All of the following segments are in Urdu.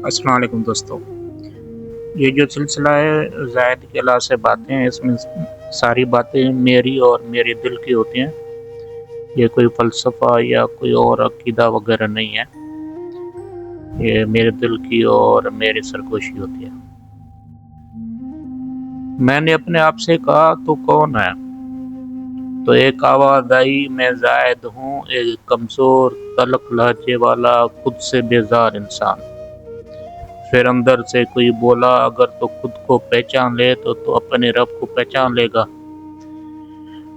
السلام علیکم دوستو، یہ جو سلسلہ ہے زائد کے اللہ سے باتیں ہیں، اس میں ساری باتیں میری اور میرے دل کی ہوتی ہیں۔ یہ کوئی فلسفہ یا کوئی اور عقیدہ وغیرہ نہیں ہے، یہ میرے دل کی اور میری سرگوشی ہوتی ہے۔ میں نے اپنے آپ سے کہا تو کون ہے؟ تو ایک آواز آئی، میں زائد ہوں، ایک کمزور تلخ لہجے والا خود سے بیزار انسان۔ پھر اندر سے کوئی بولا، اگر تو خود کو پہچان لے تو اپنے رب کو پہچان لے گا۔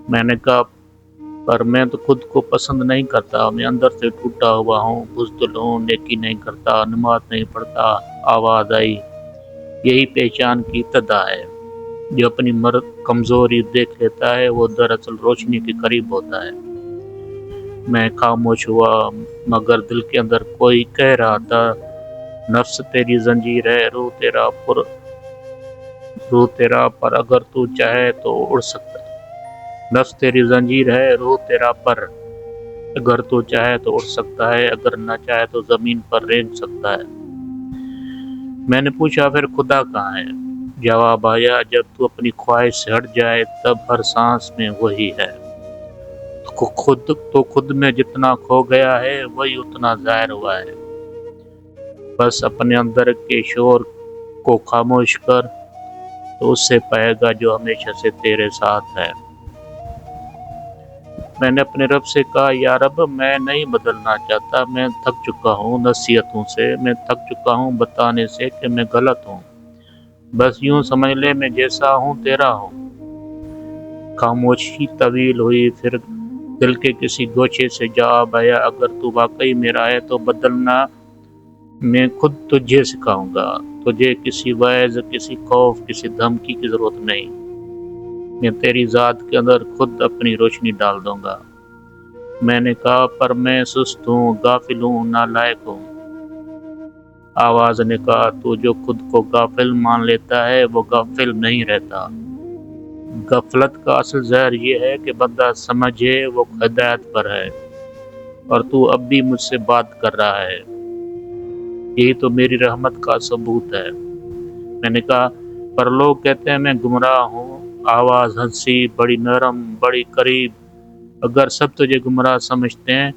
میں نے کہا پر میں تو خود کو پسند نہیں کرتا، میں اندر سے ٹوٹا ہوا ہوں، بزدل ہوں، نیکی نہیں کرتا، نماز نہیں پڑھتا۔ آواز آئی، یہی پہچان کی ابتدا ہے۔ جو اپنی کمزوری دیکھ لیتا ہے وہ دراصل روشنی کے قریب ہوتا ہے۔ میں خاموش ہوا، مگر دل کے اندر کوئی کہہ رہا تھا، نفس تیری زنجیر ہے، روح تیرا پر اگر تو چاہے تو اڑ سکتا ہے۔ نفس تیری زنجیر ہے، روح تیرا پر اگر تو چاہے تو اڑ سکتا ہے، اگر نہ چاہے تو زمین پر رینگ سکتا ہے۔ میں نے پوچھا پھر خدا کہاں ہے؟ جواب آیا، جب تو اپنی خواہش سے ہٹ جائے تب ہر سانس میں وہی ہے۔ خود میں جتنا کھو گیا ہے وہی اتنا ظاہر ہوا ہے۔ بس اپنے اندر کے شور کو خاموش کر تو اس سے پائے گا جو ہمیشہ سے تیرے ساتھ ہے۔ میں نے اپنے رب سے کہا، یا رب، میں نہیں بدلنا چاہتا، میں تھک چکا ہوں نصیحتوں سے، میں تھک چکا ہوں بتانے سے کہ میں غلط ہوں۔ بس یوں سمجھ لے میں جیسا ہوں تیرا ہوں۔ خاموشی طویل ہوئی، پھر دل کے کسی گوشے سے جواب آیا، اگر تو واقعی میرا ہے تو بدلنا میں خود تجھے سکھاؤں گا۔ تجھے کسی وعظ، کسی خوف، کسی دھمکی کی ضرورت نہیں۔ میں تیری ذات کے اندر خود اپنی روشنی ڈال دوں گا۔ میں نے کہا، پر میں سست ہوں، غافل ہوں، نالائق ہوں۔ آواز نے کہا، تو جو خود کو غافل مان لیتا ہے وہ غافل نہیں رہتا۔ غفلت کا اصل زہر یہ ہے کہ بندہ سمجھے وہ ہدایت پر ہے، اور تو اب بھی مجھ سے بات کر رہا ہے۔ یہی تو میری رحمت کا ثبوت ہے۔ میں نے کہا، پر لوگ کہتے ہیں میں گمراہ ہوں۔ آواز ہنسی، بڑی نرم، بڑی قریب، اگر سب تجھے گمراہ سمجھتے ہیں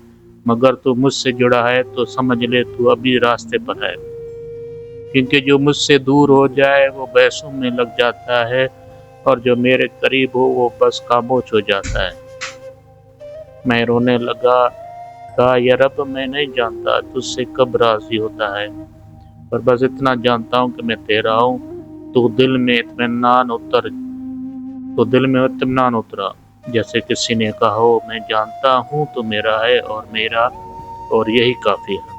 مگر تو مجھ سے جڑا ہے تو سمجھ لے تو ابھی راستے پر ہے، کیونکہ جو مجھ سے دور ہو جائے وہ بحثوں میں لگ جاتا ہے، اور جو میرے قریب ہو وہ بس خاموش ہو جاتا ہے۔ میں رونے لگا، کہا، یا رب، میں نہیں جانتا تجھ سے کب راضی ہوتا ہے، پر بس اتنا جانتا ہوں کہ میں تیرا ہوں۔ تو دل میں اطمینان اترا، جیسے کسی نے کہا ہو، میں جانتا ہوں تو میرا ہے، اور یہی کافی ہے۔